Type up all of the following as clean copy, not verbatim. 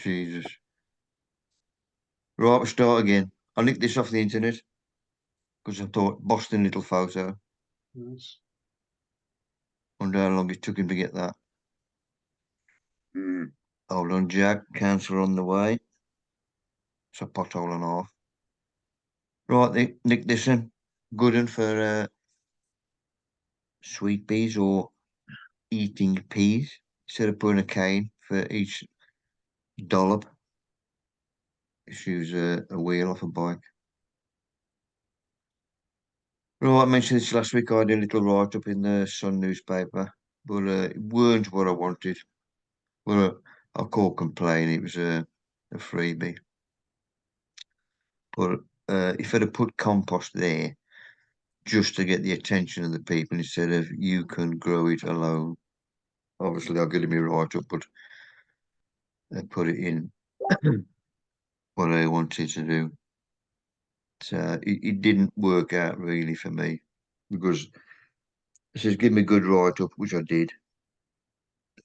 Jesus. Right, we'll start again. I nicked this off the internet because I thought Boston little photo. Nice. Wonder how long it took him to get that. Hold on, Jack. Cancer on the way. It's a pothole and a half. Right, Nick, this one. Good one for sweet peas or eating peas. Instead of putting a cane for each dollop, just use a wheel off a bike. Right, I mentioned this last week. I did a little write-up in the Sun newspaper, but it weren't what I wanted. Well, I can't complain. It was a freebie. But if I'd have put compost there just to get the attention of the people instead of you can grow it alone, obviously I'll get me right up, but I put it in what I wanted to do. So it didn't work out really for me because it says give me a good write up, which I did.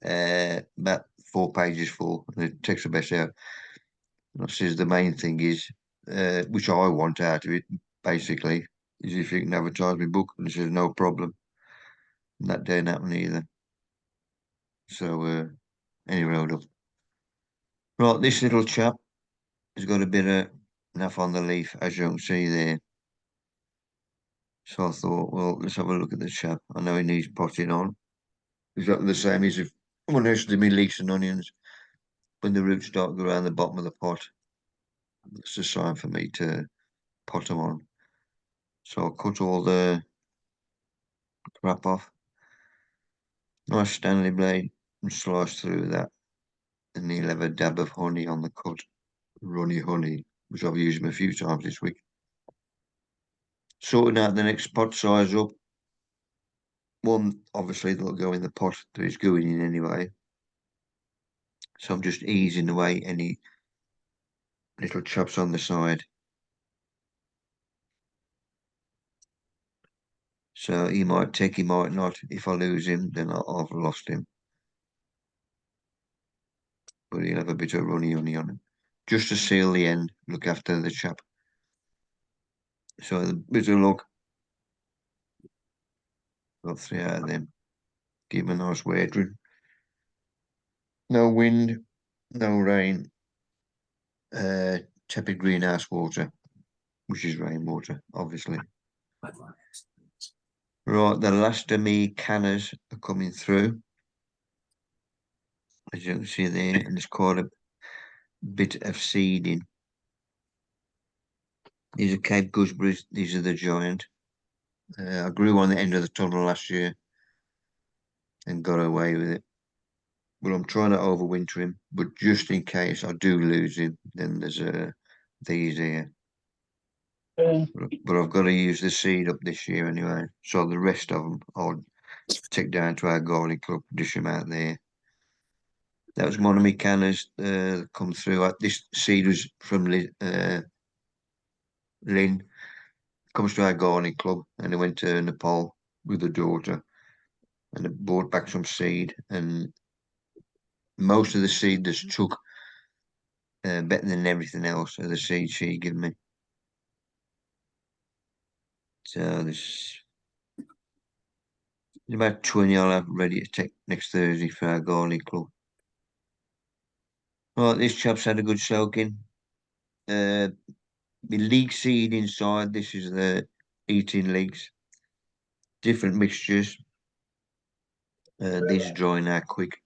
About 4 pages full, and it takes the best out. And it says the main thing is, which I want out of it, basically, is if you can advertise my book, and it says no problem. And that didn't happen either. So anyway, hold up. Right, this little chap has got a bit of naff on the leaf, as you can see there. So I thought, well, let's have a look at the chap. I know he needs potting on. Exactly the same as if one has to be leeks and onions. When the roots start to go around the bottom of the pot, it's a sign for me to pot them on. So I'll cut all the crap off. Nice Stanley blade and slice through that. And he'll have a dab of honey on the cut. Runny honey, which I've used him a few times this week. Sorting out the next pot size up. One, obviously, that'll go in the pot that it's going in anyway. So I'm just easing away any little chops on the side. So he might take, he might not. If I lose him, then I've lost him. But he'll have a bit of runny honey on him. Just to seal the end, look after the chap. So a bit of luck. Got 3 out of them. Give him a nice watering. No wind, no rain. Tepid greenhouse water, which is rainwater, obviously. Right, the last of me cannas are coming through. As you can see there, and there's quite a bit of seeding. These are Cape gooseberries, these are the giant. I grew on the end of the tunnel last year and got away with it. But I'm trying to overwinter him, but just in case I do lose him, then there's these here. But I've got to use the seed up this year anyway. So the rest of them I'll take down to our garlic club, dish them out there. That was one of my cannas come through. This seed was from Lynn. Comes to our gardening club, and I went to Nepal with the daughter, and I brought back some seed, and most of the seed just took better than everything else of the seed she gave me. So there's about 20 I'll have ready to take next Thursday for our gardening club. Right, this chap's had a good soaking. The leek seed inside, this is the eating leeks. Different mixtures. These are drying out quick.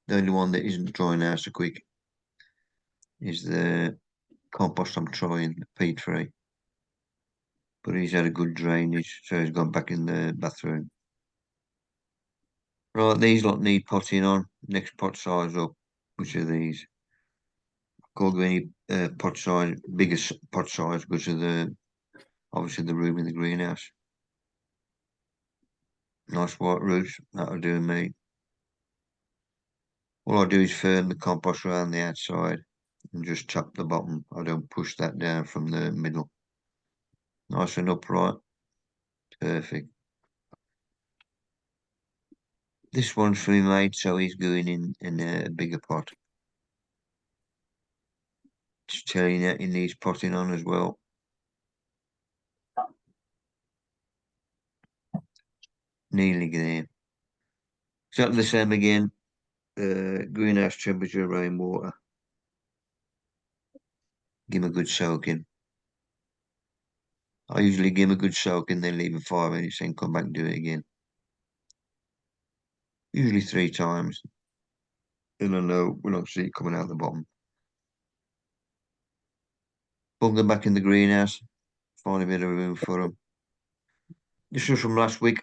The only one that isn't drying out so quick is the compost I'm trying, the peat free. But he's had a good drainage, so he's gone back in the bathroom. Right, these lot need potting on. Next pot size up, which are these. Can't go any pot size, bigger pot size because of the obviously the room in the greenhouse. Nice white roots, that'll do me. All I do is firm the compost around the outside and just chop the bottom. I don't push that down from the middle. Nice and upright. Perfect. This one's for me mate, so he's going in a bigger pot. just telling you, it needs potting on as well. Nearly there. Exactly the same again. Greenhouse temperature, rainwater. Give them a good soaking. I usually give them a good soaking, then leave them 5 minutes, then come back and do it again. Usually 3 times. And I know we'll not see it coming out the bottom. Bung them back in the greenhouse. Find a bit of room for them. This was from last week.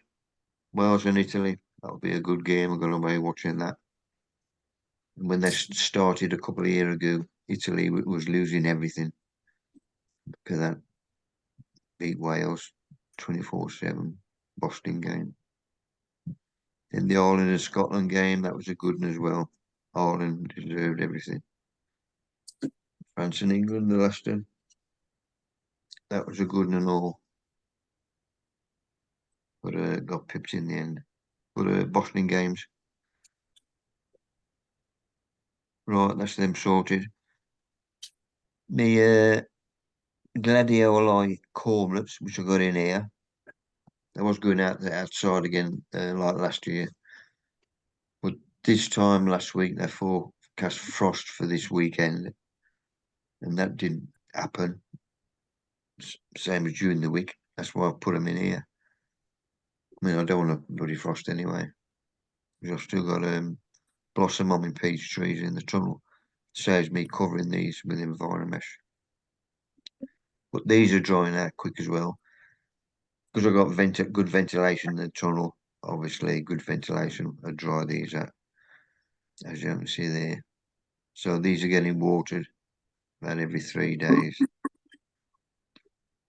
Wales and Italy. That'll be a good game. I'm going to be watching that. When they started a couple of years ago, Italy was losing everything. Because that beat Wales 24-7 Boston game. Then the Ireland and Scotland game, that was a good one as well. Ireland deserved everything. France and England, the last one. That was a good one and all. But got pipped in the end. But Boston games. Right, that's them sorted. The gladioi cormlets, which I got in here. I was going outside again like last year. But this time last week, they forecast frost for this weekend. And that didn't happen. Same as during the week. That's why I put them in here. I mean, I don't want a bloody frost anyway. Because I've still got blossom on my peach trees in the tunnel. Saves me covering these with environment mesh. But these are drying out quick as well. Because I've got good ventilation in the tunnel. Obviously, good ventilation will dry these out. As you can see there. So these are getting watered about every 3 days.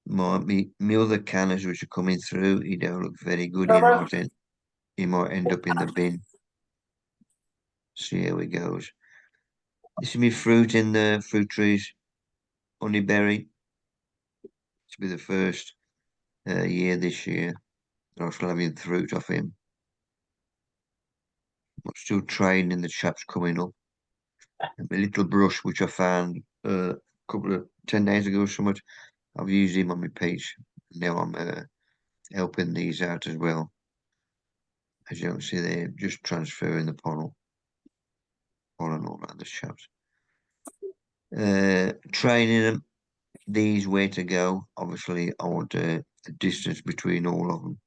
My other cannas which are coming through, he don't look very good. He might end up in the bin. See how it goes. This is my fruit in the fruit trees. Honeyberry. This will be the first year this year. I was having fruit off him. I'm still training the chaps coming up. And my little brush which I found a couple of 10 days ago or something. I've used him on my peach. Now I'm helping these out as well. As you can see there, just transferring the pollen all around the chaps. Training them, these where to go. Obviously, I want a distance between all of them.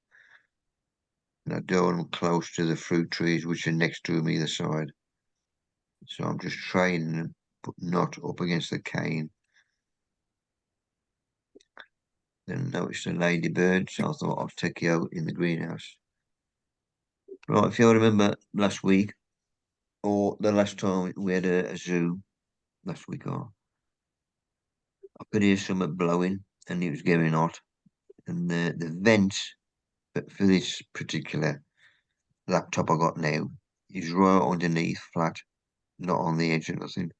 And I don't want them close to the fruit trees which are next to them either side. So I'm just training them, but not up against the cane. Then I noticed a ladybird, so I thought I'd take you out in the greenhouse. Right, if you remember last week, or the last time we had a zoo, last week, I could hear something blowing and it was getting hot. And the vents for this particular laptop I got now is right underneath flat, not on the edge or nothing.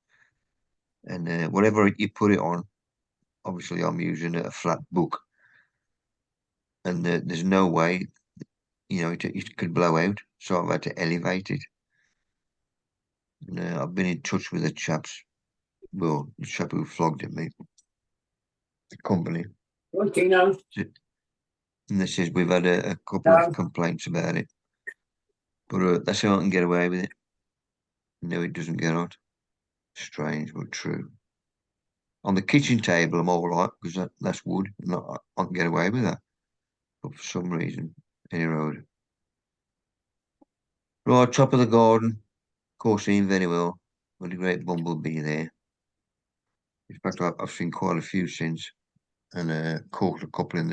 And whatever you put it on, obviously I'm using a flat book. And there's no way, it could blow out. So I've had to elevate it. And I've been in touch with the chaps, well, the chap who flogged at me, the company. Okay, now. And they says we've had a couple of complaints about it. But that's how I can get away with it. No, it doesn't get out. Strange, but true. On the kitchen table, I'm all right because that's wood. And I can get away with that. But for some reason, any road. Right, top of the garden. Of course, seen very well. Got a great bumblebee there. In fact, I've seen quite a few since, and caught a couple in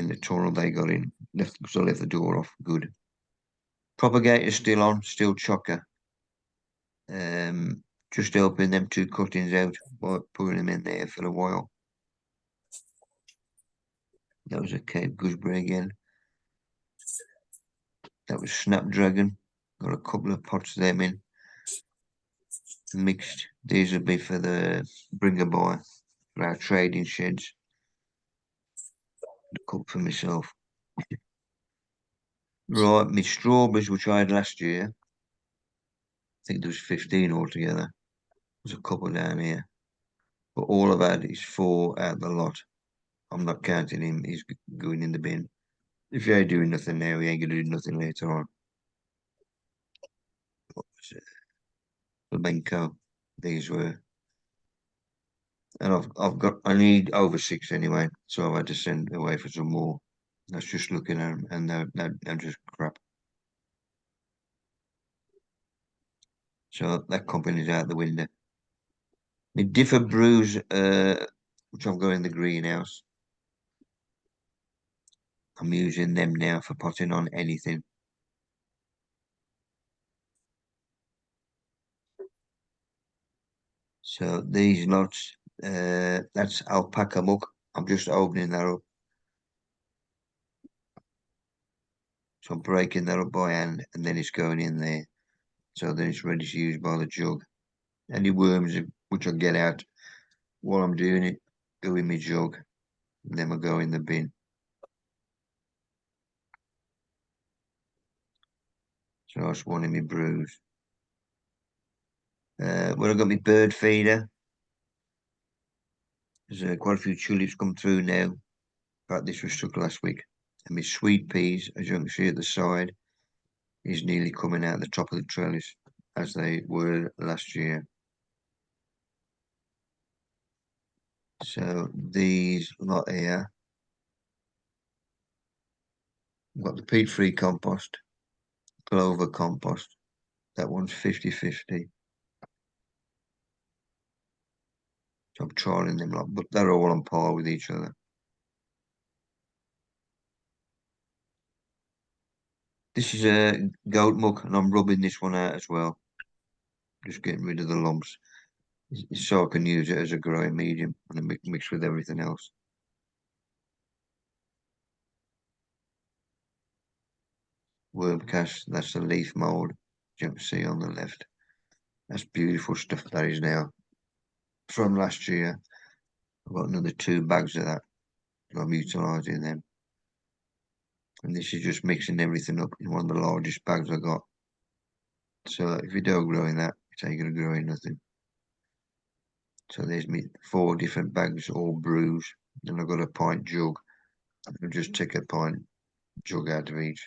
the tunnel they got in. Because I left the door off. Good. Propagator's still on, still chocker. Just helping them 2 cuttings out by putting them in there for a while. That was a Cape Gooseberry again. That was Snapdragon. Got a couple of pots of them in. Mixed. These will be for the bringer buy for our trading sheds. A couple for myself. Right, my strawberries, which I had last year. I think there was 15 altogether. There's a couple down here. But all I've had is 4 out of the lot. I'm not counting him. He's going in the bin. If you ain't doing nothing now, he ain't gonna do nothing later on. Flamenco, these were, and I need over 6 anyway, so I've had to send away for some more. That's just looking at them, and they're just crap. So that company's out the window. The differ brews, which I've got in the greenhouse, I'm using them now for potting on anything. So these lots, that's alpaca muck. I'm just opening that up. So I'm breaking that up by hand, and then it's going in there. So then it's ready to use by the jug. Any worms which I get out while I'm doing it, go in my jug, and then I go in the bin. So that's one of my brews. When I got my bird feeder, there's quite a few tulips come through now. In fact, this was stuck last week. And my sweet peas, as you can see at the side, is nearly coming out the top of the trellis as they were last year. So these lot here, I've got the peat-free compost, clover compost. That one's 50-50. So I'm trialing them lot, but they're all on par with each other. This is a goat muck, and I'm rubbing this one out as well. Just getting rid of the lumps. So I can use it as a growing medium and mix with everything else. Worm cast, that's the leaf mold, you can see on the left. That's beautiful stuff that is now. From last year, I've got another 2 bags of that. I'm utilising them. And this is just mixing everything up in one of the largest bags I got. So if you don't grow in that, it's ain't going to grow in nothing. So there's me 4 different bags, all brews. And I've got a pint jug. I'll just take a pint jug out of each.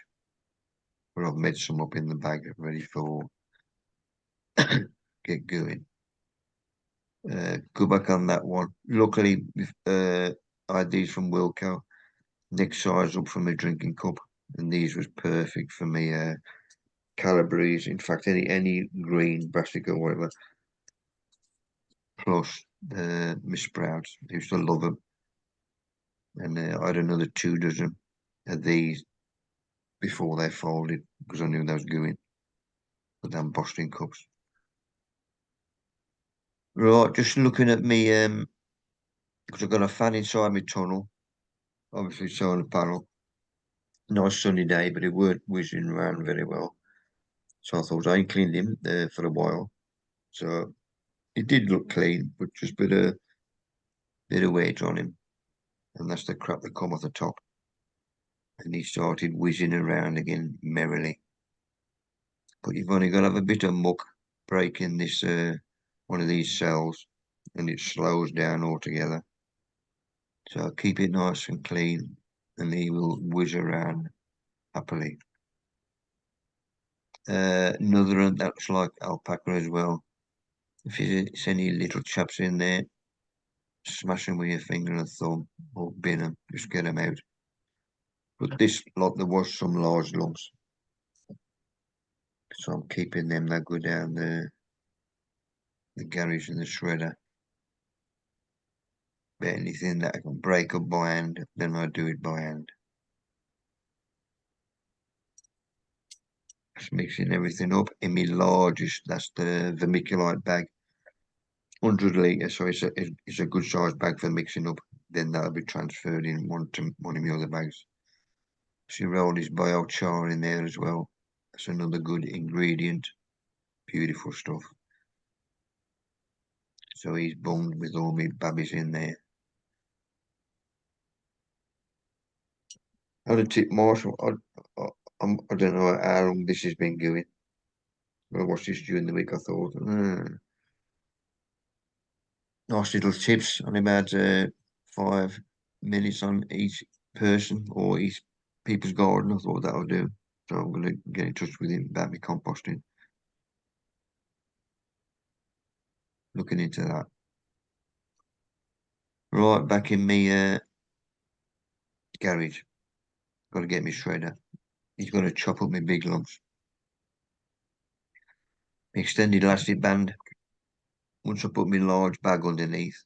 But I've made some up in the bag ready for get going. Go back on that one. Luckily, I had these from Wilco. Next size up from a drinking cup, and these was perfect for me. Calibres, in fact, any green brassica or whatever. Plus my sprouts. I used to love them, and I had another 2 dozen of these before they folded because I knew they was going. But them Boston cups. Right, just looking at me, because I've got a fan inside my tunnel. Obviously, solar panel. Nice sunny day, but it weren't whizzing around very well. So I thought I ain't cleaned him for a while. So it did look clean, but just bit of weight on him. And that's the crap that come off the top. And he started whizzing around again merrily. But you've only got to have a bit of muck breaking this one of these cells, and it slows down altogether. So keep it nice and clean, and he will whiz around happily. Another one that's like alpaca as well. If there's any little chaps in there, smash them with your finger and thumb or bin them, just get them out. But this lot, there was some large lumps, so I'm keeping them. That go down the garage and the shredder. But anything that I can break up by hand, then I do it by hand. Just mixing everything up in my largest. That's the vermiculite bag, 100 litre. So it's a good sized bag for mixing up. Then that'll be transferred in one of my other bags. She rolled his biochar in there as well. That's another good ingredient. Beautiful stuff. So he's bunged with all my babbies in there. On a tip, Marshall, I don't know how long this has been going. When I watched this during the week, I thought, nice little tips on about 5 minutes on each person or each people's garden. I thought that would do. So I'm going to get in touch with him about me composting. Looking into that. Right, back in me garage. Got to get me shredder. He's got to chop up my big lumps. Extended elastic band. Once I put my large bag underneath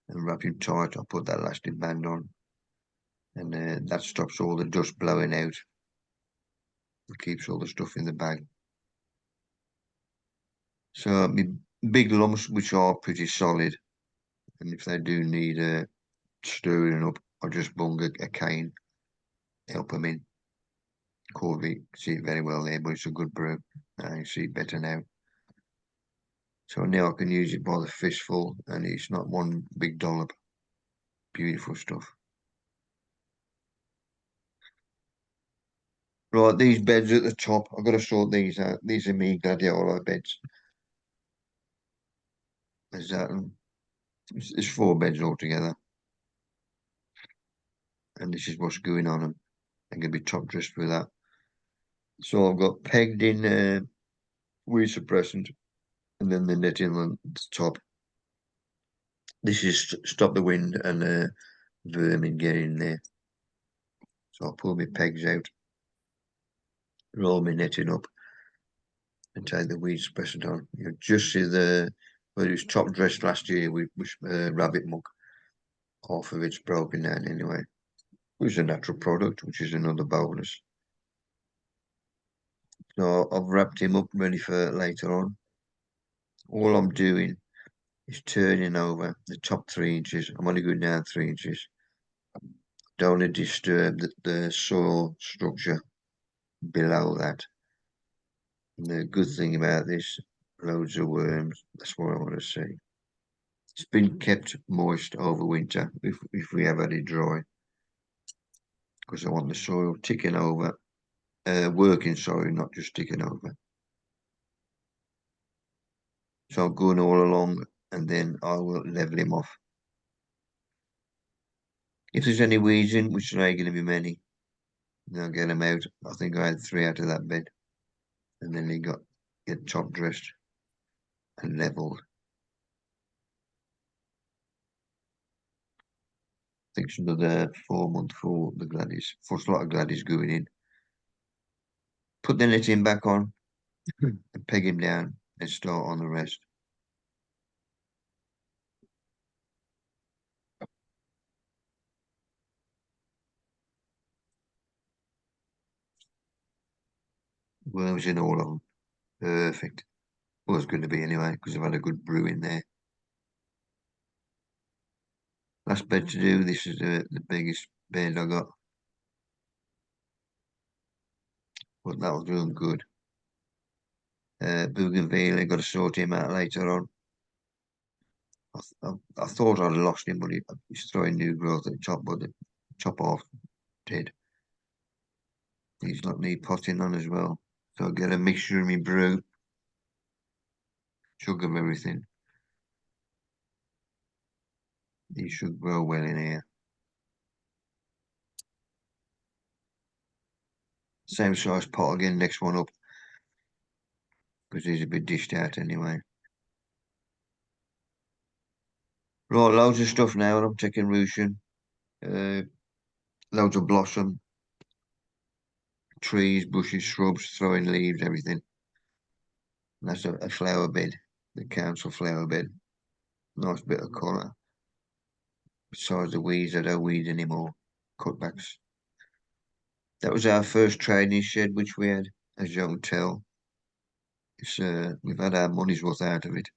and wrap him tight, I put that elastic band on. And that stops all the dust blowing out. It keeps all the stuff in the bag. So my big lumps, which are pretty solid, and if they do need stirring up, I just bung a cane, help them in. Corby, see it very well there, but it's a good brew. I see it better now. So now I can use it by the fistful, and it's not one big dollop. Beautiful stuff. Right, these beds at the top, I've got to sort these out. These are me gladioli beds. There's that. There's 4 beds altogether. And this is what's going on them. I'm going to be top dressed with that. So I've got pegged in weed suppressant and then the netting on the top. This is stop the wind and vermin getting in there. So I'll pull my pegs out, roll my netting up and take the weed suppressant on. You just see where it was top dressed last year with rabbit muck. Half of it's broken down anyway. Which is a natural product, which is another bonus. So I've wrapped him up ready for later on. All I'm doing is turning over the top 3 inches. I'm only going down 3 inches. Don't want to disturb the soil structure below that. And the good thing about this, loads of worms. That's what I want to see. It's been kept moist over winter if we have had it dry. Because I want the soil ticking over, working soil, not just ticking over. So I'm going all along and then I will level him off. If there's any weeds in, which there ain't going to be many, then I'll get them out. I think I had 3 out of that bed. And then he get top dressed and levelled. I think it's another 4 months for the Gladys. First lot of Gladys going in. Put the netting back on and peg him down and start on the rest. Worms in all of them. Perfect. Well, it's going to be anyway, because I've had a good brew in there. Last bed to do. This is the biggest bed I got. But that'll do them good. Bougainville, I got to sort him out later on. I thought I'd lost him, but he's throwing new growth at the top, but the top off dead. He's not need potting on as well. So I get a mixture of my brew, chug of everything. He should grow well in here. Same size pot again, next one up. Because he's a bit dished out anyway. Right, loads of stuff now. I'm taking Russian. Loads of blossom. Trees, bushes, shrubs, throwing leaves, everything. And that's a flower bed. The council flower bed. Nice bit of colour. Besides the weeds, I don't weed anymore. Cutbacks. That was our first training shed, which we had, as you can tell. We've had our money's worth out of it.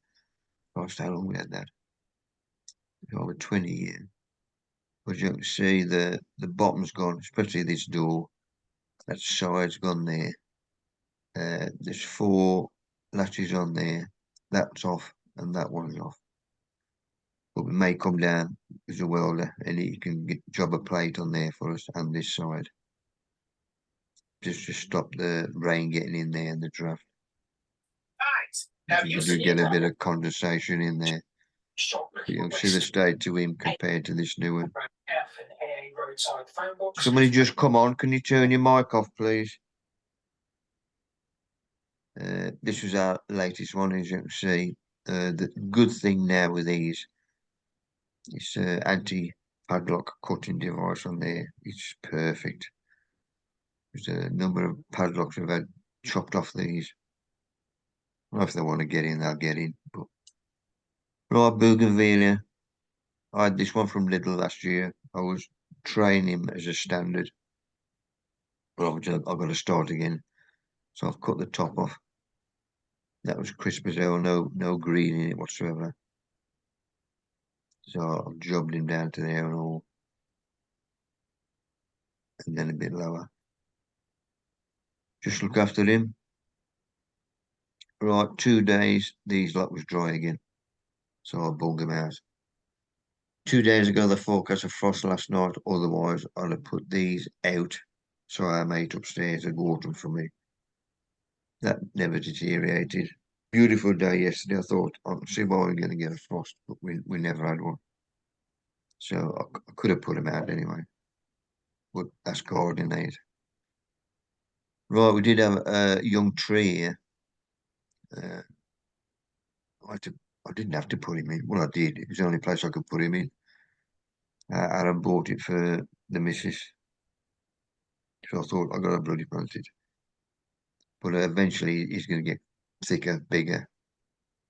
Christ, how long we had that? Over 20 years. But you can see the bottom's gone, especially this door. That side's gone there. There's 4 latches on there. That's off and that one's off. But we may come down as a welder and he can job a plate on there for us and this side. Just to stop the rain getting in there and the draft. Guys, have you We seen get a bit of condensation in there. You'll see the state to him compared to this new one. Somebody just come on. Can you turn your mic off, please? This was our latest one, as you can see. The good thing now with these is anti-padlock cutting device on there. It's perfect. There's a number of padlocks I've had chopped off these. Well, if they want to get in, they'll get in. But right, bougainvillea. I had this one from Lidl last year. I was trying him as a standard, but obviously I've got to start again. So I've cut the top off. That was crisp as hell, no green in it whatsoever. So I've jobbed him down to there and all, and then a bit lower. Just look after him. Right, 2 days, these lot was dry again. So I bung them out. 2 days ago, the forecast of frost last night. Otherwise, I'd have put these out. So our mate upstairs had watered them for me. That never deteriorated. Beautiful day yesterday. I thought, I can see why we're going to get a frost, but we never had one. So I could have put them out anyway. But that's gardening aid. Right, we did have a young tree here. I didn't have to put him in. Well, I did. It was the only place I could put him in. Aaron bought it for the missus. So I thought, I got to bloody plant it. But eventually he's going to get thicker, bigger,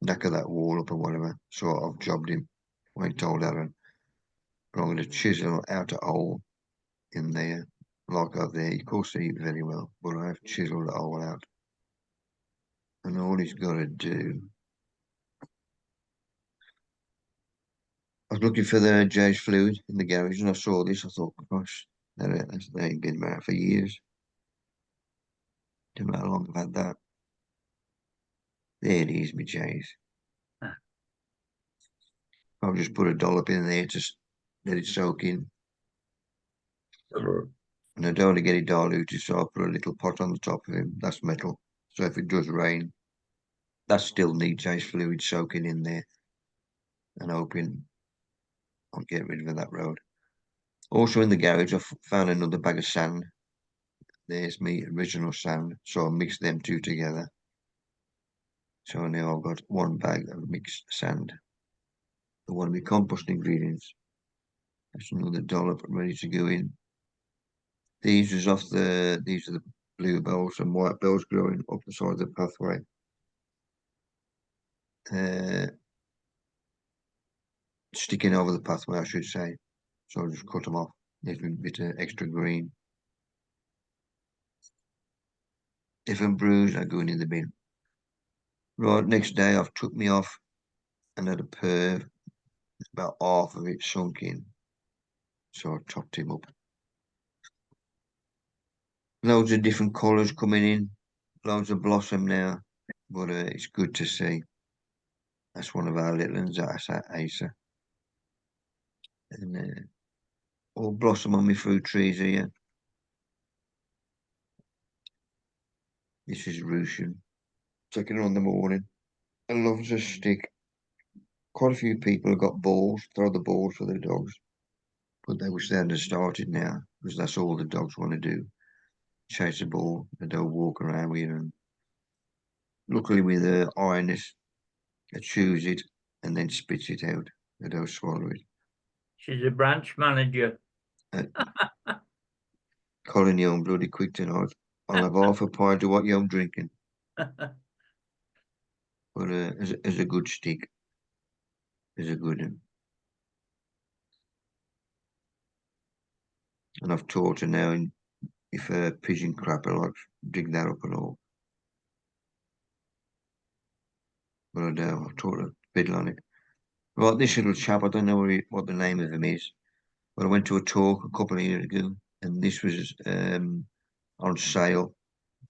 knacker that wall up or whatever. So I've jobbed him. I ain't told Aaron. But I'm going to chisel out a hole in there, like out there. He can't see it very well, but I have chiseled the hole out. And all he's got to do. I was looking for the J's fluid in the garage and I saw this. I thought, gosh, that ain't been around for years. Don't know how long I've had that. There it is, my J's. I'll just put a dollop in there to let it soak in. And I don't want to get it diluted, so I'll put a little pot on the top of him. That's metal. So if it does rain, that still needs ice fluid soaking in there. And hoping I'll get rid of that road. Also in the garage, I found another bag of sand. There's my original sand. So I mixed them two together. So now I've got one bag of mixed sand. The one of my compost ingredients. That's another dollop ready to go in. These are the bluebells and white bells growing up the side of the pathway. Sticking over the pathway, I should say. So I'll just cut them off. There's a bit of extra green. If I'm bruised, I go in the bin. Right, next day I've took me off and had a perv. About half of it sunk in. So I topped him up. Loads of different colours coming in. Loads of blossom now. But it's good to see. That's one of our little ones. That's Asa. And all blossom on my fruit trees here. This is Russian. Taking it on the morning. I loves a stick. Quite a few people have got balls, throw the balls for their dogs. But they wish they hadn't started now, because that's all the dogs want to do. Chase a ball, they don't walk around with it. And luckily with the ironess, they chews it and then spits it out. They don't swallow it. She's a branch manager. Colin Young, bloody quick tonight. I'll have half a pint of what you're drinking. But as a good stick, as a good one. And I've taught her now if a pigeon crapper likes, dig that up and all. But I don't, I've taught her to fiddle on it. Right, this little chap, I don't know what the name of him is, but I went to a talk a couple of years ago, and this was on sale.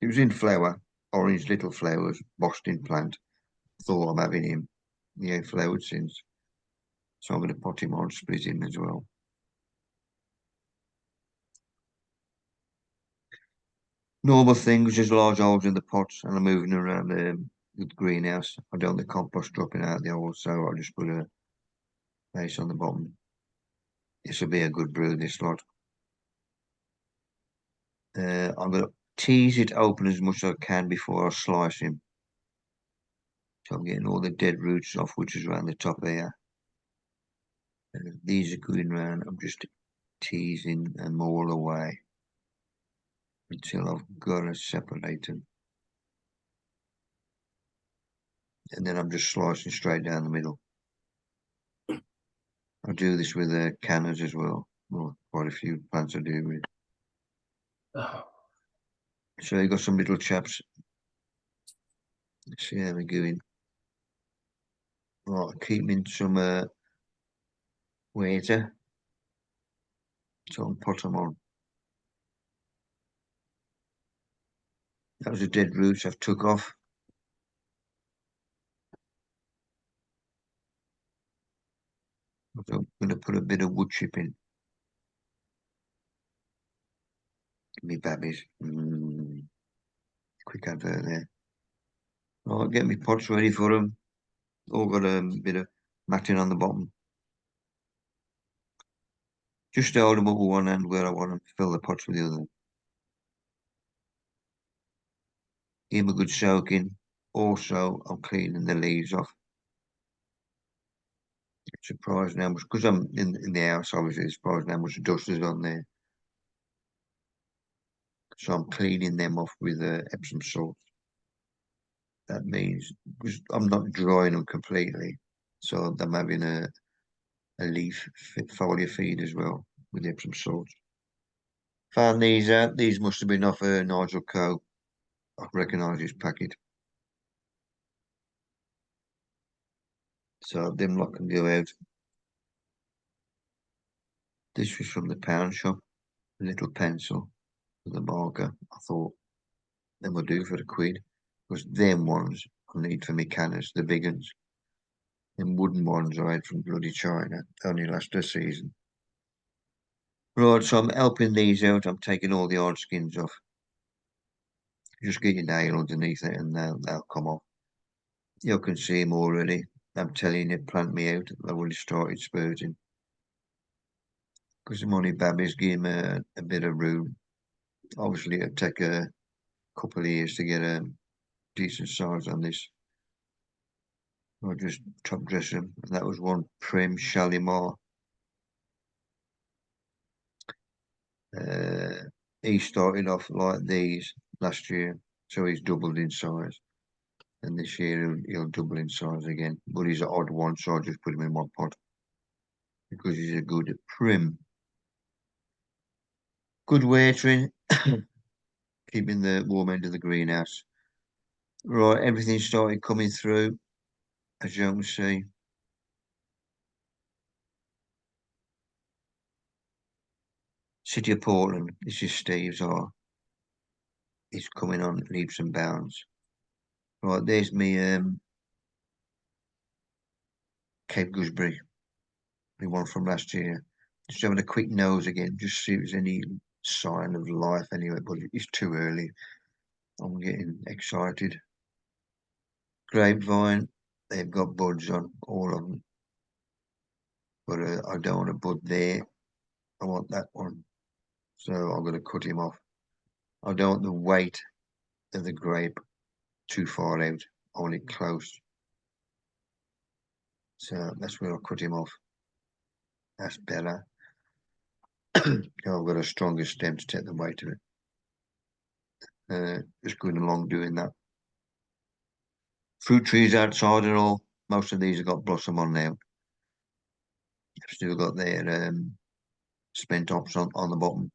It was in flower, orange little flowers, Boston plant. Thought I'm having him. He ain't flowered since. So I'm going to pot him on, split him as well. Normal things, just large holes in the pots, and I'm moving around the greenhouse. I don't want the compost dropping out the hole, so I'll just put base on the bottom. This will be a good brew, this lot. I'm going to tease it open as much as I can before I slice him. So I'm getting all the dead roots off, which is around the top here. These are going round. I'm just teasing them all away until I've got to separate them. And then I'm just slicing straight down the middle. I do this with cannas as well. Well, quite a few plants I do with. So you've got some little chaps. Let's see how we're going. Right, keeping some water. So I'll pot them on. That was the dead roots I've took off. I'm going to put a bit of wood chip in. Me babbies. Quick advert there. Right, get me pots ready for them. All got a bit of matting on the bottom. Just hold them up with one hand where I want them to fill the pots with the other. Give them a good soaking. Also, I'm cleaning the leaves off. Surprised how much, because I'm in the house, obviously, surprised how much dust is on there. So I'm cleaning them off with Epsom salt. That means, because I'm not drying them completely, so I'm having a leaf foliar feed as well with Epsom salt. Found these out. These must have been off Nigel Co. I recognise his packet. So them lot can go out. This was from the pound shop. A little pencil with a marker. I thought them will do for a quid. Because them ones I need for my cannas, the big ones. Them wooden ones I had from bloody China. Only last a season. Right, so I'm helping these out. I'm taking all the hard skins off. Just get your nail underneath it and they'll come off. You can see them already. I'm telling you, plant me out. I've already started spurting. Because the money babbies give them a bit of room. Obviously, it'll take a couple of years to get a decent size on this. I'll just top dress them. And that was one Prim Shalimar. He started off like these last year, so he's doubled in size. And this year he'll double in size again. But he's an odd one, so I just put him in one pot because he's a good Prim. Good watering, keeping the warm end of the greenhouse. Right, everything started coming through, as you can see. City of Portland, this is Steve's R. He's coming on leaps and bounds. Right, there's me Cape Gooseberry, the one from last year. Just having a quick nose again, just see if there's any sign of life anyway, but it's too early. I'm getting excited. Grapevine, they've got buds on, all of them. But I don't want a bud there. I want that one. So I'm going to cut him off. I don't want the weight of the grape too far out. I want it close. So that's where I'll cut him off. That's better. I've got a stronger stem to take the weight of it. Just going along doing that. Fruit trees outside and all. Most of these have got blossom on now. They've still got their spent tops on the bottom.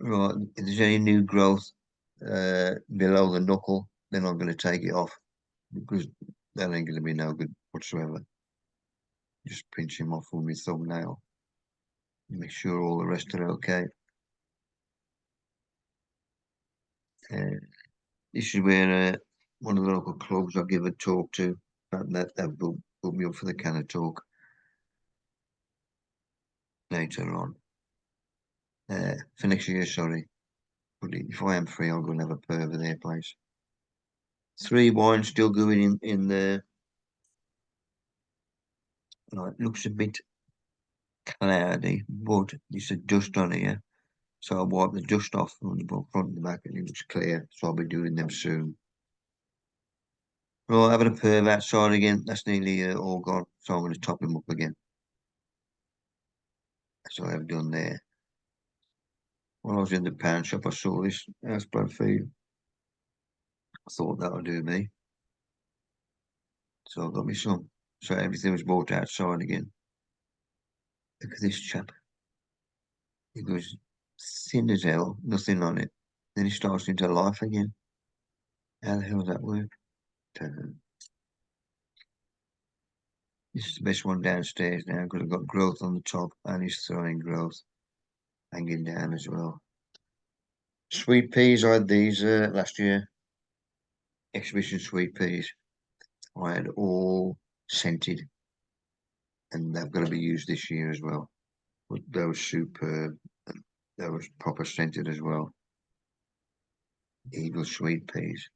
Right, if there's any new growth below the knuckle, then I'm going to take it off because that ain't going to be no good whatsoever. Just pinch him off with my thumbnail. Make sure all the rest are okay. This is where one of the local clubs I give a talk to, and they've booked me up for the canna talk later on. For next year, sorry. But if I am free, I'll go and have a purr over their place. 3 wines still going in the Like, looks a bit cloudy, but it's a dust on here. So I wipe the dust off from the front and the back and it looks clear. So I'll be doing them soon. Right, having a perm outside again. That's nearly all gone. So I'm going to top him up again. That's all I've done there. When I was in the pound shop, I saw this houseplant feed. I thought that would do me. So I got me some. So everything was bought outside again. Look at this chap. He goes thin as hell, nothing on it. Then he starts into life again. How the hell does that work? Don't know. This is the best one downstairs now because I've got growth on the top and he's throwing growth hanging down as well. Sweet peas, I had these last year. Exhibition sweet peas. I had all scented and they've got to be used this year as well. But they were superb. And they were proper scented as well. Eagle sweet peas.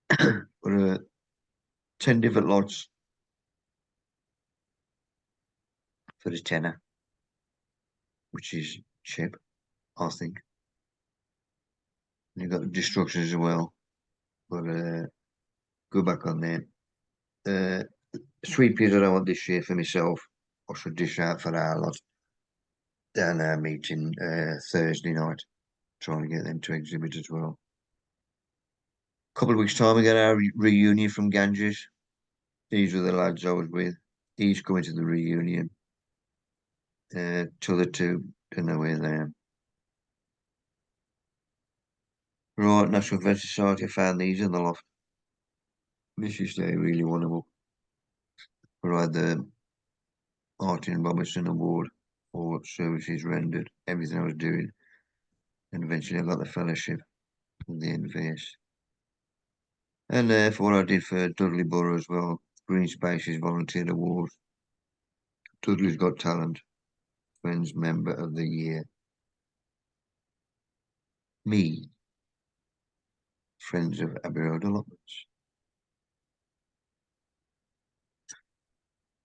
But 10 different lots for the tenner, which is cheap, I think. And you've got the destructions as well. But go back on there. Uh, Sweet peas I don't want this year for myself. I should dish out for our lot down our meeting Thursday night. Trying to get them to exhibit as well. A couple of weeks' time we get our reunion from Ganges. These were the lads I was with. He's coming to the reunion. To the two, don't know where they are. Right, National Vet Society, I found these in the loft. This is they really want them up. I had the Martin Robertson Award for services rendered, everything I was doing. And eventually I got the fellowship from the NVS. And for what I did for Dudley Borough as well, Green Spaces Volunteer Award. Dudley's Got Talent, Friends Member of the Year. Me, Friends of Abbey Road Allotments.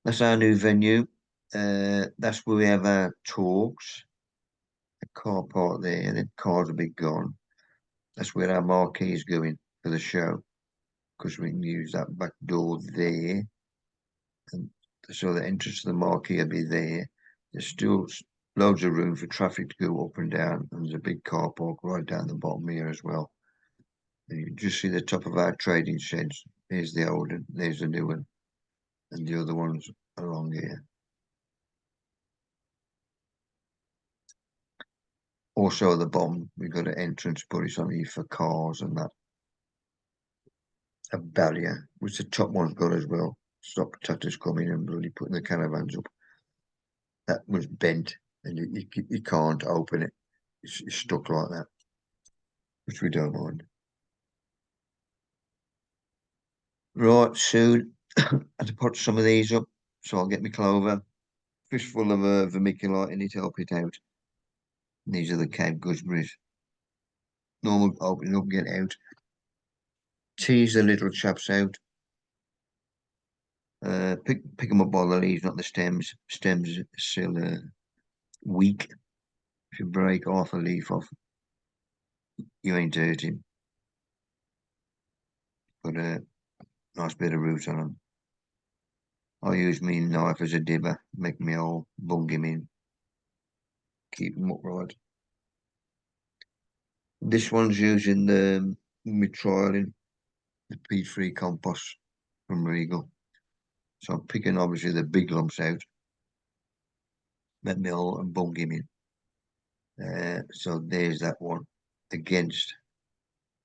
That's our new venue. That's where we have our talks. The car park there, the cars will be gone. That's where our marquee is going for the show, because we can use that back door there. And so the entrance to the marquee will be there. There's still loads of room for traffic to go up and down, and there's a big car park right down the bottom here as well. And you can just see the top of our trading sheds. Here's the old one, there's the new one, and the other ones along here. Also at the bottom, we've got an entrance, but it's only for cars and that. A barrier, which the top one's got as well. Stop tatters coming and really putting the caravans up. That was bent, and you can't open it. It's stuck like that, which we don't mind. Right, soon I had to put some of these up, so I'll get my clover. Fistful of vermiculite in it to help it out. And these are the Cape gooseberries. Normal opening up, get out. Tease the little chaps out. Pick them up by the leaves, not the stems. Stems are still weak. If you break half a leaf off, you ain't hurting. But nice bit of root on them. I use my knife as a dibber, make me all bung him in, keep them upright. This one's using the trialing the peat-free compost from Regal. So I'm picking obviously the big lumps out, make me all and bung him in. So there's that one against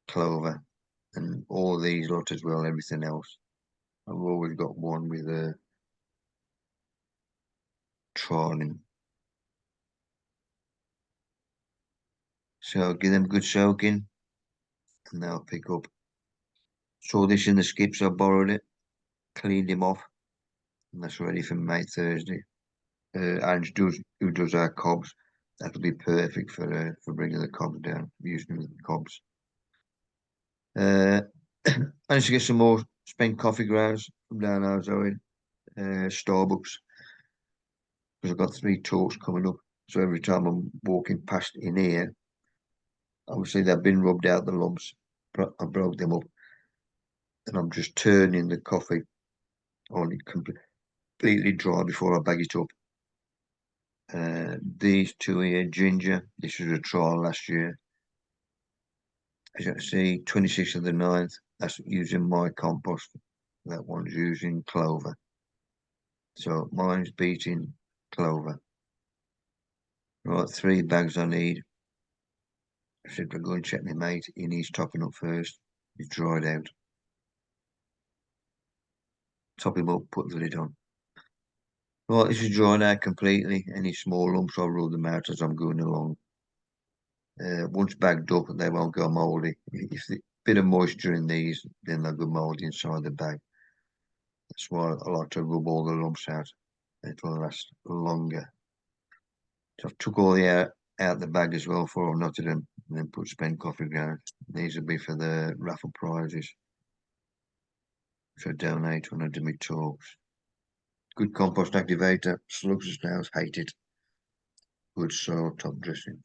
clover and all these lot as well, everything else. I've always got one with a trialing. So give them a good soaking and they'll pick up. Saw this in the skips, I borrowed it, cleaned him off, and that's ready for May Thursday. Ange does who does our cobs. That'll be perfect for bringing the cobs down, using the cobs. Managed to get some more spent coffee grounds from down our zone. Starbucks because I've got 3 talks coming up. So every time I'm walking past in here, obviously they've been rubbed out the lumps. I broke them up, and I'm just turning the coffee on it completely dry before I bag it up. These two here, ginger. This was a trial last year. As you can see, 26th of the 9th. That's using my compost. That one's using clover. So mine's beating clover. Right, 3 bags I need. I said, I'll go and check my mate. He needs topping up first. He's dried out. Top him up, put the lid on. Right, this is dried out completely. Any small lumps, I'll rule them out as I'm going along. Once bagged up, they won't go mouldy. If there's a bit of moisture in these, then they'll go mouldy inside the bag. That's why I like to rub all the lumps out. It'll last longer. So I've took all the out the bag as well before I've knotted them, and then put spent coffee ground. These will be for the raffle prizes, which I donate when I do my talks. Good compost activator. Slugs and snails hate it. Good soil top dressing.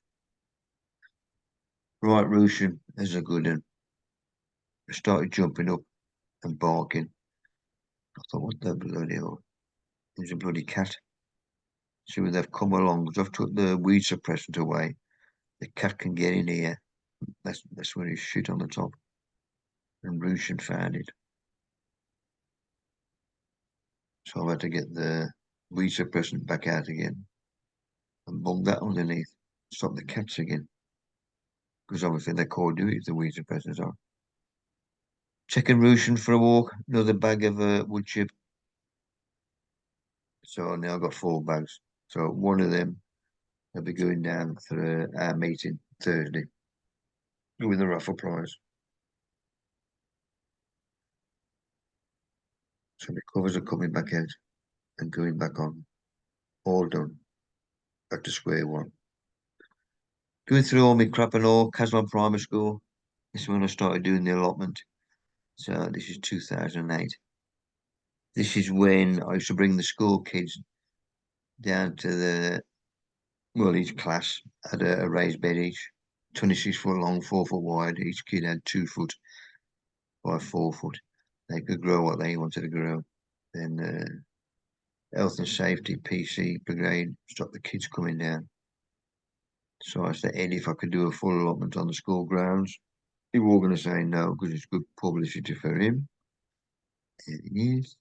Right, Russian is a good one. I started jumping up and barking. I thought, what the bloody hell? There's a bloody cat. See where they've come along. Because I've took the weed suppressant away. The cat can get in here. That's where he's shit on the top. And Russian found it. So I've had to get the weed suppressant back out again and bung that underneath. Stop the cats again. Because obviously they can't do it if the weed suppressants are. Taking Russian for a walk. Another bag of wood chip. So now I've got 4 bags. So one of them will be going down for our meeting Thursday with the raffle prize. So the covers are coming back out and going back on. All done. Back to square one. Going through all my crap and all, Caslon Primary School. This is when I started doing the allotment. So this is 2008. This is when I used to bring the school kids down to each class had a raised bed each, 26 foot long, 4 foot wide. Each kid had 2 foot by 4 foot. They could grow what they wanted to grow. Then health and safety, PC brigade, stopped the kids coming down. So I said, Ed, if I could do a full allotment on the school grounds, he was going to say no because it's good publicity for him. Here he is.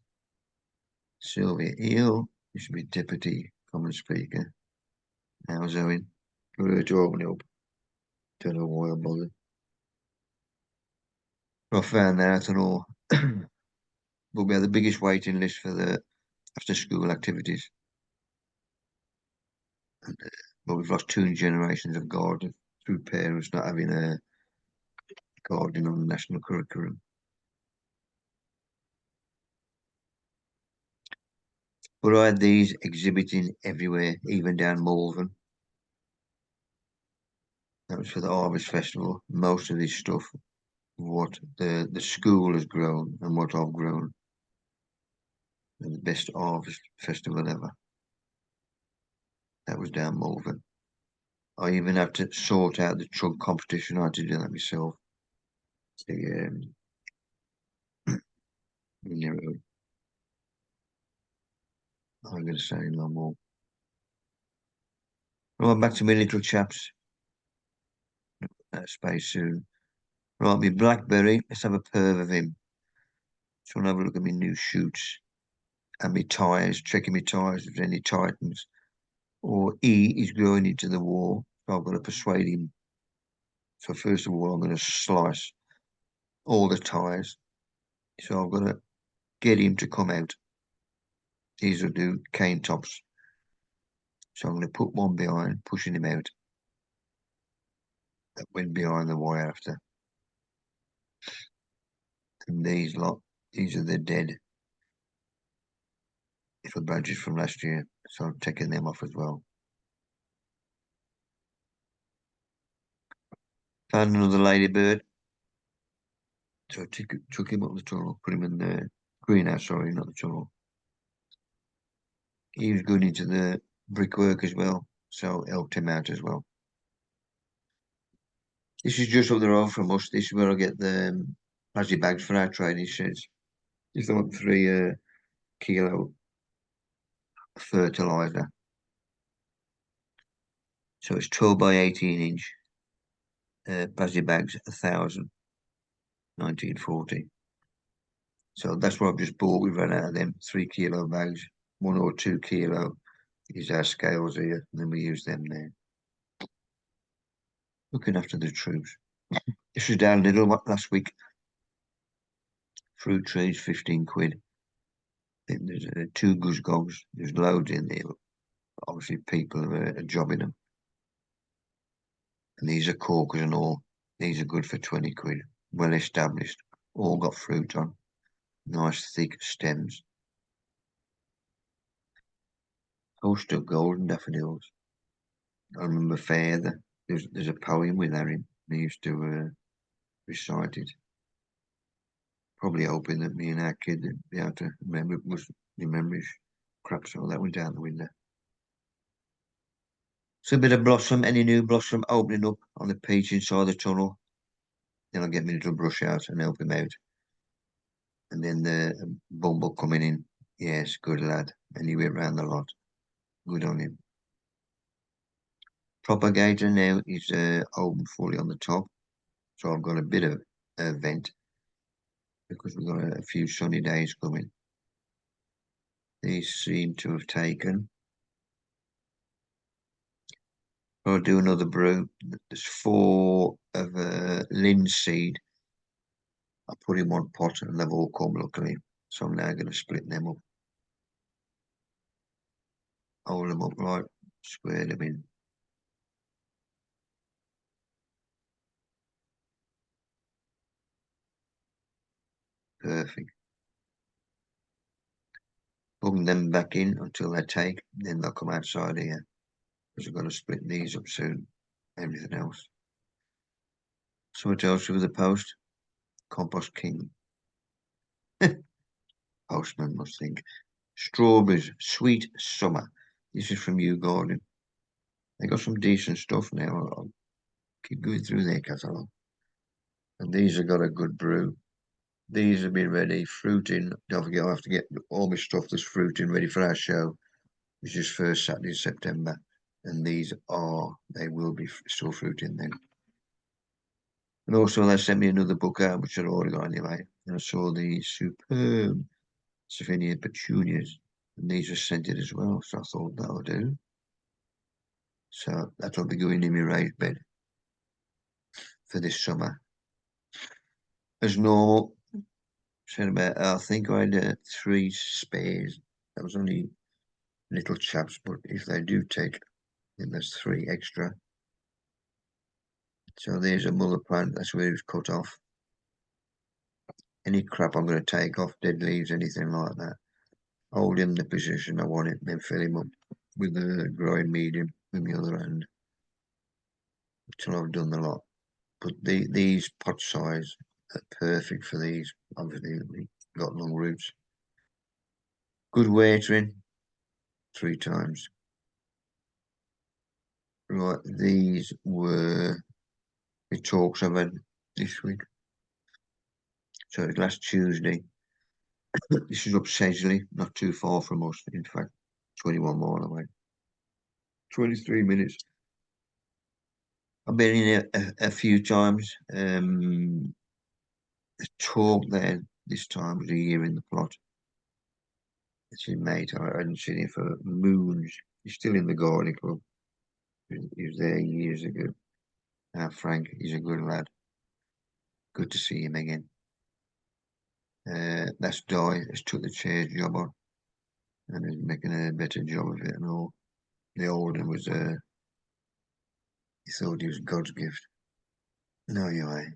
Sylvia Eel, used to be deputy common speaker. Now Zoe, got her to open it up. Don't know why I bothered. I found that out and all. But we had the biggest waiting list for the after school activities. And, but we've lost 2 generations of gardeners through parents not having a garden on the national curriculum. But I had these exhibiting everywhere, even down Malvern. That was for the Harvest Festival. Most of this stuff, what the school has grown and what I've grown. The best harvest festival ever. That was down Malvern. I even had to sort out the trunk competition. I had to do that myself. The I'm going to say no more. Right, back to my little chaps. Space soon. Right, my blackberry. Let's have a perv of him. Just want to have a look at my new shoots and my tyres. Checking my tyres if there's any tightens. Or he is growing into the wall. So I've got to persuade him. So first of all, I'm going to slice all the tyres. So I've got to get him to come out. These will do cane tops. So I'm going to put one behind, pushing him out. That went behind the wire after. And these are the dead little badges from last year. So I'm taking them off as well. Found another ladybird. So I took him up the tunnel, put him in the greenhouse, sorry, not the tunnel. he was going into the brickwork as well, so helped him out as well. This is just up the road from us. This is where I get the plastic bags for our training sheds. If they want 3 kilo fertilizer. So it's 12 by 18 inch plastic bags, 1,000, 1940. So that's what I've just bought. We've run out of them 3 kilo bags. 1 or 2 kilo is our scales here, and then we use them there. Looking after the troops. This was down little last week. Fruit trees, 15 quid. I think there's 2 goose gogs. There's loads in there. Obviously, people are jobbing them. And these are corkers and all. These are good for 20 quid. Well established. All got fruit on. Nice thick stems. Host of golden daffodils. I remember fair. There's a poem with Harry. He used to recite it. Probably hoping that me and our kid would be able to remember it was the memories. Crap, so that went out the window. So a bit of blossom, any new blossom opening up on the peach inside the tunnel. Then I'll get my little brush out and help him out. And then the bumble coming in. Yes, good lad. And he went round the lot. Good on him. Propagator now is open fully on the top. So I've got a bit of vent because we've got a few sunny days coming. These seem to have taken. I'll do another brew. There's 4 of linseed. I put in 1 pot and they've all come luckily. So I'm now going to split them up. Hold them up right, square them in. Perfect. Plug them back in until they take, then they'll come outside here. Because I've got to split these up soon. Everything else. So what else with the post? Compost king. Postman must think. Strawberries, sweet summer. This is from you, Gordon. They got some decent stuff now. I'll keep going through their catalogue. And these have got a good brew. These have been ready, fruiting. Don't forget, I have to get all my stuff that's fruiting ready for our show, which is first Saturday in September. And these they will be still fruiting then. And also, they sent me another book out, which I'd already got anyway. And I saw these superb Saphinian petunias. And these are scented as well, so I thought that would do. So that'll be going in my raised bed for this summer. As normal, said about, I think I had 3 spares. That was only little chaps, but if they do take, then there's 3 extra. So there's a mother plant, that's where it was cut off. Any crap I'm going to take off, dead leaves, anything like that. Hold him the position I want it, then fill him up with the growing medium with the other hand until I've done the lot. But these pot size are perfect for these. Obviously, we got long roots. Good watering, 3 times. Right, these were the talks I've had this week. So it was last Tuesday. This is up Sedgley, not too far from us. In fact, 21 mile away. 23 minutes. I've been in here a few times. The talk there this time was a year in the plot. It's his mate. I hadn't seen him for moons. He's still in the gardening club. He was there years ago. Now Frank, he's a good lad. Good to see him again. That's Di has took the chair's job on and is making a better job of it and all. The old one was he thought he was God's gift. No, you ain't.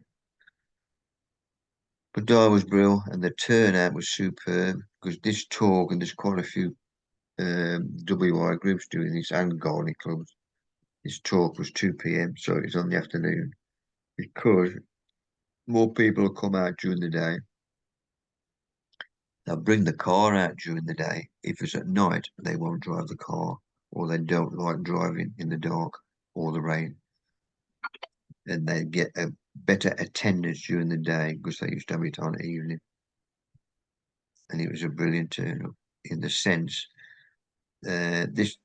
But Di was brilliant and the turnout was superb because this talk and there's quite a few WI groups doing this and gardening clubs. This talk was 2 p.m, so it's on the afternoon because more people will come out during the day They'll bring the car out during the day. If it's at night, they won't drive the car, or they don't like driving in the dark or the rain. And they get a better attendance during the day because they used to have it on evening. And it was a brilliant turn-up in the sense this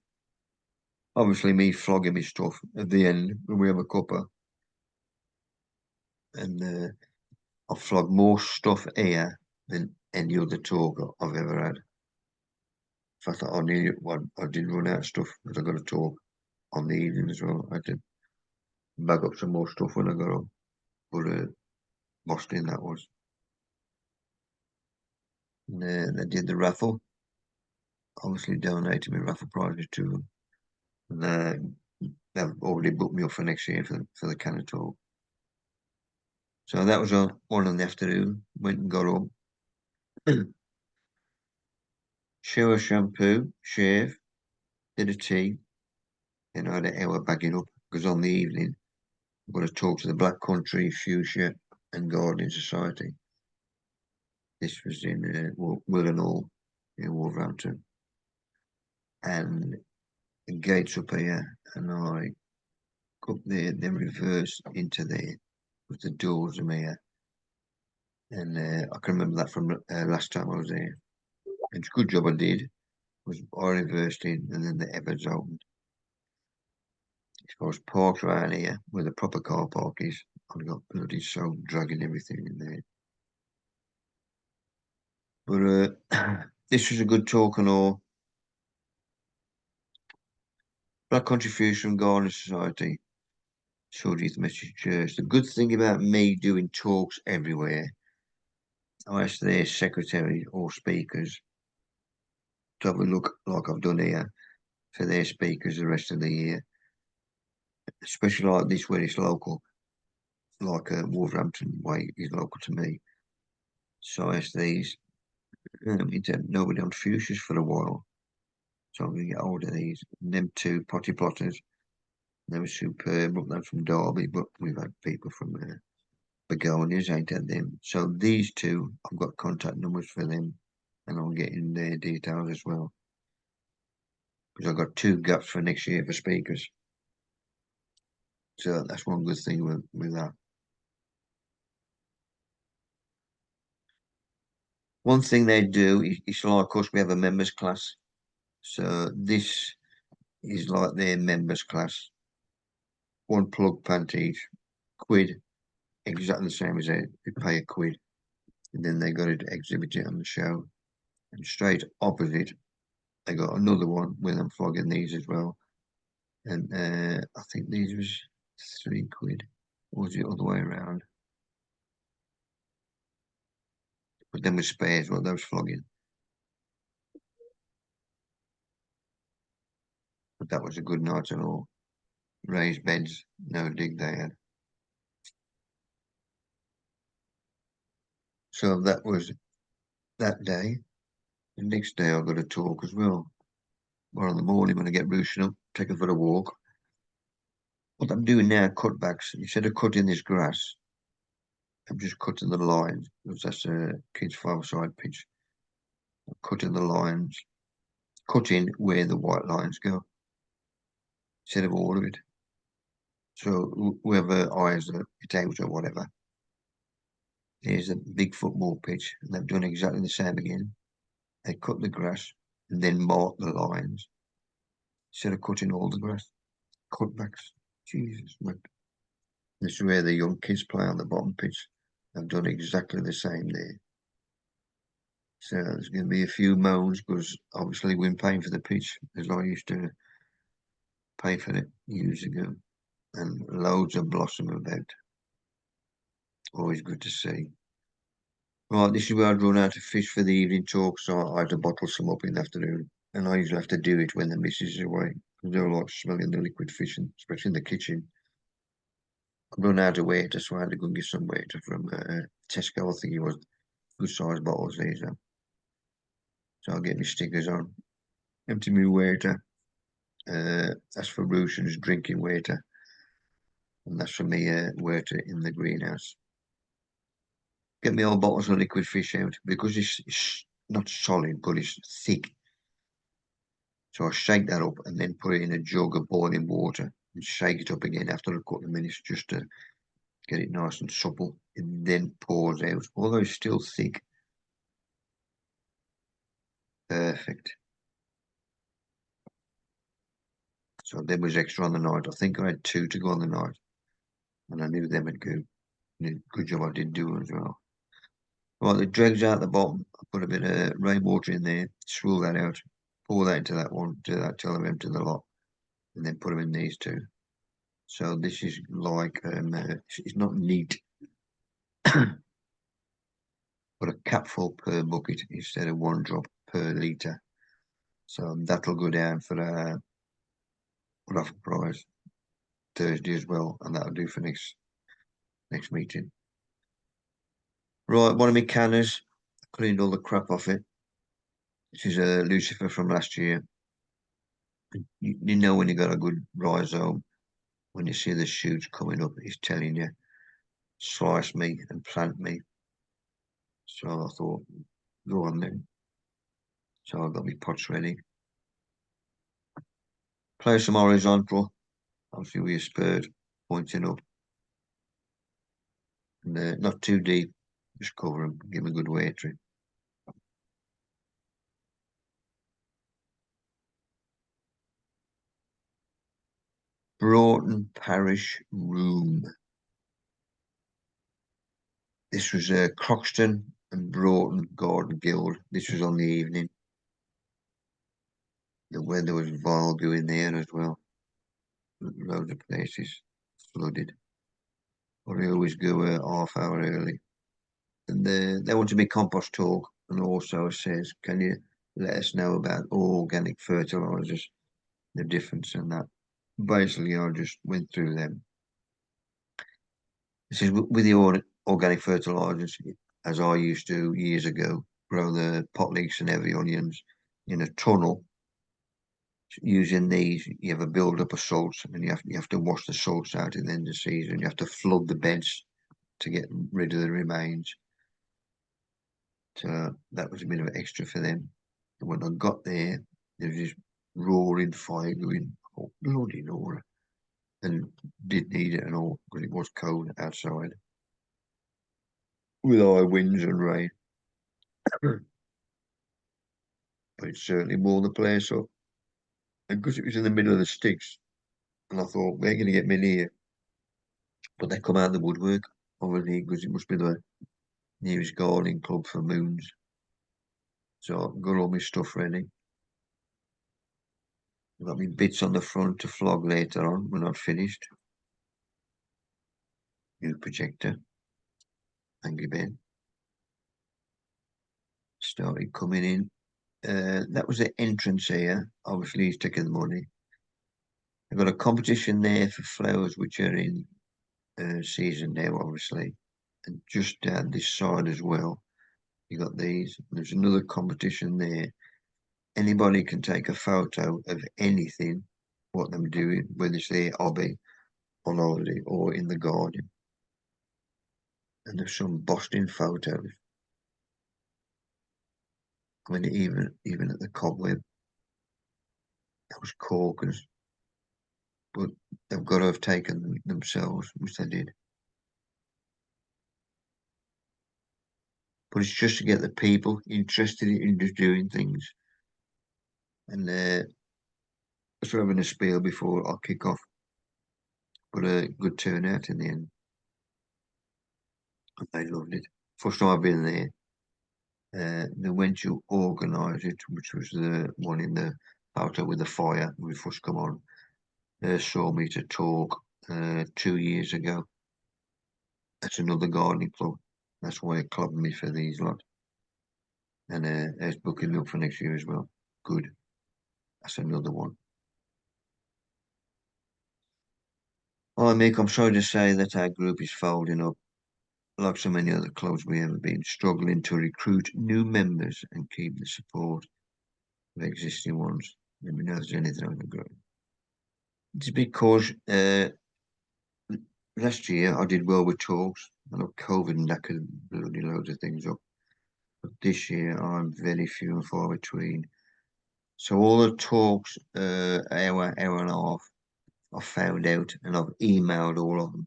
obviously me flogging me stuff at the end when we have a cuppa, and I've flogged more stuff here than any other talk I've ever had. In fact, I didn't run out of stuff because I got to talk on the evening as well. I had to bag up some more stuff when I got up, but Boston that was. And they did the raffle. Obviously donated my raffle prizes to them. And they've already booked me up for next year for the Canada talk. So that was on one in the afternoon. Went and got up. Shower, shampoo, shave, did a tea. Then I had an hour bagging up because on the evening I'm going to talk to the Black Country Fuchsia and Gardening Society. This was in Willenhall in Wolverhampton. And the gates up here, and I go up there, then reverse into there with the doors in here. And I can remember that from last time I was there. It's a good job I did. Was I reversed in, and then the Ebbets opened. If I was parked around here where the proper car park is, I'd got bloody so dragging everything in there. But this was a good talk and all. Black Contribution Garden Society, Shoreditch Methodist Church. The good thing about me doing talks everywhere, I asked their secretary or speakers to have a look like I've done here for their speakers the rest of the year, especially like this where it's local, like Wolverhampton way is local to me. So I asked these, nobody on fuchsias for a while. So I'm going to get hold of these. And them two potty plotters, they were superb, up there from Derby, but we've had people from begonias, ain't had them. So these two, I've got contact numbers for them, and I'll get in their details as well. Because I've got 2 gaps for next year for speakers. So that's one good thing with that. One thing they do is like, of course, we have a members class. So this is like their members class. 1 plug pant each, quid, exactly the same as they pay a quid. And then they got to exhibit it on the show. And straight opposite, they got another one with them flogging these as well. And I think these was 3 quid. Or was it the other way around? But then with spares, what they was flogging. But that was a good night and all. Raised beds, no dig they had. So that was that day. The next day I got a talk as well. Well, in the morning when I get roosting up, take her for a walk. What I'm doing now, cutbacks. Instead of cutting this grass, I'm just cutting the lines because that's a kid's 5-side pitch. I'm cutting the lines, cutting where the white lines go instead of all of it. So whoever hires it out or whatever, here's a big football pitch, and they've done exactly the same again. They cut the grass and then mark the lines instead of cutting all the grass. Cutbacks. Jesus, man. This is where the young kids play on the bottom pitch. They've done exactly the same there. So there's going to be a few moans because obviously we're paying for the pitch as I used to pay for it years ago. And loads of blossom about. Always good to see. Right, this is where I'd run out of fish for the evening talk, so I had to bottle some up in the afternoon. And I usually have to do it when the missus is away, because they don't like smelling the liquid fish, especially in the kitchen. I've run out of waiter, so I had to go and get some waiter from Tesco, I think it was. Good sized bottles these are. So I'll get my stickers on. Empty my waiter. That's for Rushan's drinking waiter. And that's for me waiter in the greenhouse. Get me all bottles of liquid fish out because it's not solid, but it's thick. So I shake that up and then put it in a jug of boiling water and shake it up again after a couple of minutes just to get it nice and supple. It then pours out, although it's still thick. Perfect. So there was extra on the night. I think I had 2 to go on the night, and I knew them would go. Good job I did do as well. Right, the dregs out the bottom. I put a bit of rainwater in there, swirl that out, pour that into that one, do that till I've emptied the lot, and then put them in these 2. So this is like it's not neat, but a capful per bucket instead of 1 drop per litre. So that'll go down for a rough price Thursday as well, and that'll do for next meeting. Right, one of my cannas, cleaned all the crap off it. This is a Lucifer from last year. You know when you got a good rhizome, when you see the shoots coming up, it's telling you, slice me and plant me. So I thought, go on then. So I got my pots ready. Place them horizontal, obviously with your spurt pointing up. And not too deep, just cover them, give them a good watering. Broughton Parish Room. This was Croxton and Broughton Garden Guild. This was on the evening. The weather was vile going there as well. Loads of places flooded. But I always go a half hour early. And they want to be compost talk, and also says, can you let us know about organic fertilizers, the difference in that? Basically, I just went through them. This is with the organic fertilizers, as I used to years ago, grow the pot leeks and heavy onions in a tunnel. Using these, you have a build up of salts, and you have to wash the salts out at the end of the season. You have to flood the beds to get rid of the remains. So that was a bit of an extra for them. And when I got there was this roaring fire going, oh, bloody Nora. And didn't need it at all because it was cold outside with high winds and rain. But it certainly warmed the place up. And because it was in the middle of the sticks, and I thought, they're going to get me near. But they come out of the woodwork, obviously, because it must be the nearest gardening club for moons. So I've got all my stuff ready. I've got my bits on the front to flog later on when I've finished. New projector. Angry Ben. Started coming in. That was the entrance here. Obviously, he's taking the money. I've got a competition there for flowers, which are in season now, obviously. And just down this side as well, you got these. There's another competition there. Anybody can take a photo of anything, what they're doing, whether it's their hobby, on holiday, or in the garden. And there's some busting photos. I mean, even at the cobweb, those corkers. But they've got to have taken them themselves, which they did. But it's just to get the people interested in just doing things. And just having a spiel before I kick off. But a good turnout in the end. They loved it. First time I've been there. They went to organise it, which was the one in the photo with the fire when we first come on. They saw me to talk 2 years ago. That's another gardening club. That's why they clubbed me for these lot. And it's booking me up for next year as well. Good. That's another one. Hi, Mick. I'm sorry to say that our group is folding up. Like so many other clubs, we have been struggling to recruit new members and keep the support of existing ones. Let me know if there's anything I can grow. It's because last year I did well with talks. I know COVID and that could bloody loads of things up. But this year I'm very few and far between. So all the talks, hour and a half, I've found out and I've emailed all of them.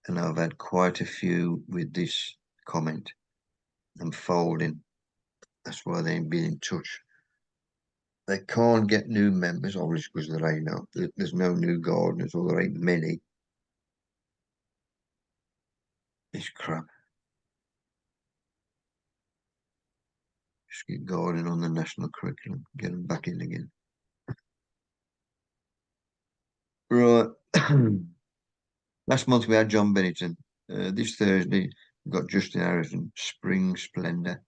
And I've had quite a few with this comment. I'm folding. That's why they ain't been in touch. They can't get new members, obviously, because there ain't no, there's no new gardeners, or there ain't many. It's crap. Just get gardening on the national curriculum, get them back in again. Right. Last month we had John Bennington. This Thursday we've got Justin Harrison, Spring Splendor.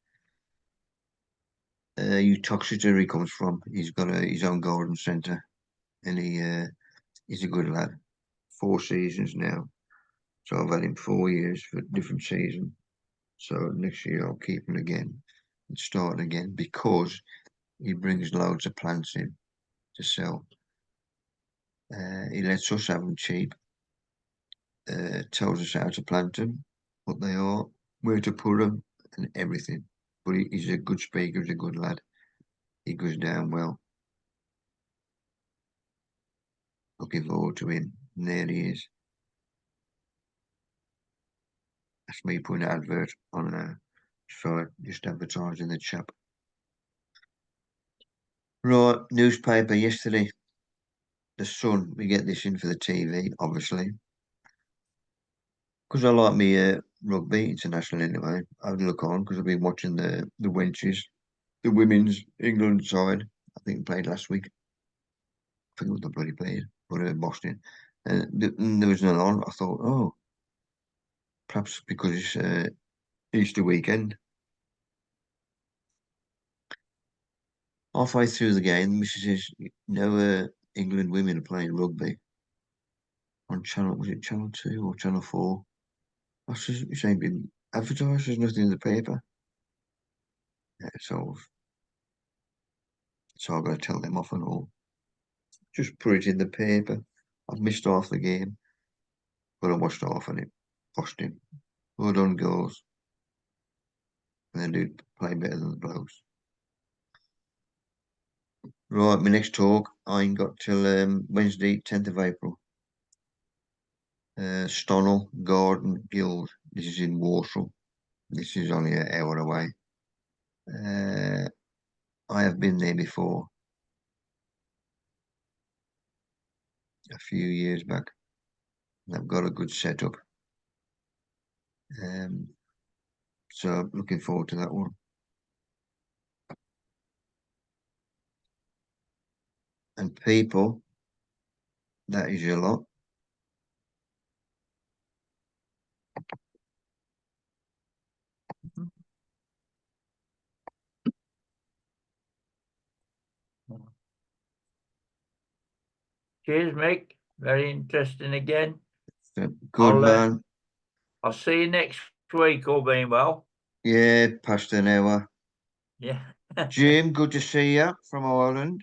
Utoxeter he comes from. He's got his own garden centre, and he's a good lad. 4 seasons now, so I've had him 4 years for different seasons. So next year I'll keep him again and start again because he brings loads of plants in to sell. He lets us have them cheap. Tells us how to plant them, what they are, where to put them, and everything. But he's a good speaker, he's a good lad. He goes down well. Looking forward to him. And there he is. That's me putting an advert on for just advertising the chap. Right, newspaper yesterday. The Sun, we get this in for the TV, obviously. Because I like me rugby international anyway. I would look on because I've been watching the wenches, the women's England side. I think played last week. I forget what the bloody played, but Boston. And there was none on. I thought, oh, perhaps because it's Easter weekend. Halfway through the game, the missus says, no, England women are playing rugby on channel, was it channel 2 or channel 4? I says, it ain't been advertised, there's nothing in the paper. Yeah, so I've got to tell them off and all. Just put it in the paper. I've missed half the game, but I watched half of it. Watched him. Well done, girls. And they do play better than the blokes. Right, my next talk, I ain't got till Wednesday, 10th of April. Stonnell Garden Guild. This is in Warsaw. This is only an hour away. I have been there before. A few years back. They've got a good setup. So looking forward to that one. And people, that is a lot. Cheers, Mick. Very interesting again. Good man. I'll see you next week, all being well. Yeah, past an hour. Yeah. Jim, good to see you from Ireland.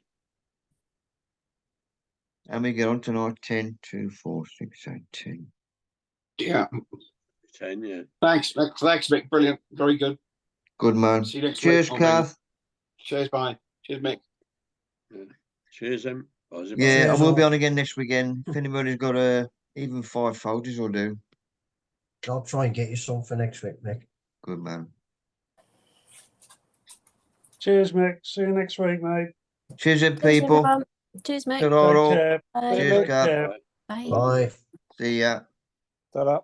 And we get on tonight, 10, 2, 4, 6, 8, 10. Yeah. 10, yeah. Thanks, Mick. Brilliant. Very good. Good man. See you next Cheers, week. Kath. Cheers, bye. Cheers, Mick. Yeah. Cheers, Em. Yeah, Cheers, I will all. be on again next weekend. If anybody's got even 5 photos, will do. I'll try and get you some for next week, Mick. Good man. Cheers, Mick. See you next week, mate. Cheers, Cheers, people. everyone. Cheers, mate. Ta-ra. Take care. Bye. Cheers, Kath. Bye. Bye. Bye. See ya. Ta-ra.